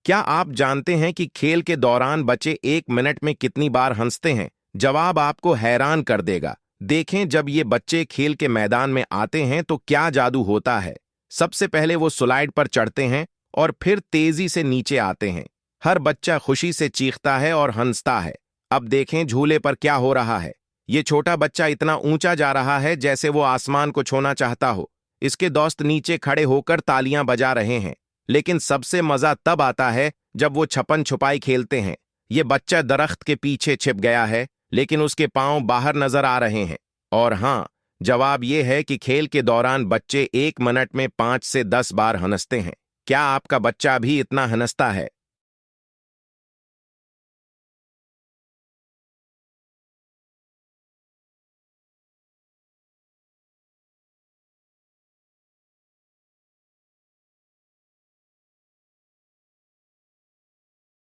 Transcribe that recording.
क्या आप जानते हैं कि खेल के दौरान बच्चे 1 मिनट में कितनी बार हंसते हैं? जवाब आपको हैरान कर देगा। देखें, जब ये बच्चे खेल के मैदान में आते हैं तो क्या जादू होता है। सबसे पहले वो स्लाइड पर चढ़ते हैं और फिर तेजी से नीचे आते हैं। हर बच्चा खुशी से चीखता है और हंसता है। अब देखें झूले पर क्या हो रहा है। ये छोटा बच्चा इतना ऊंचा जा रहा है जैसे वो आसमान को छूना चाहता हो। इसके दोस्त नीचे खड़े होकर तालियां बजा रहे हैं। लेकिन सबसे मजा तब आता है जब वो छपन छुपाई खेलते हैं। ये बच्चा दरख्त के पीछे छिप गया है, लेकिन उसके पांव बाहर नजर आ रहे हैं। और हाँ, जवाब ये है कि खेल के दौरान बच्चे 1 मिनट में 5 से 10 बार हंसते हैं। क्या आपका बच्चा भी इतना हंसता है?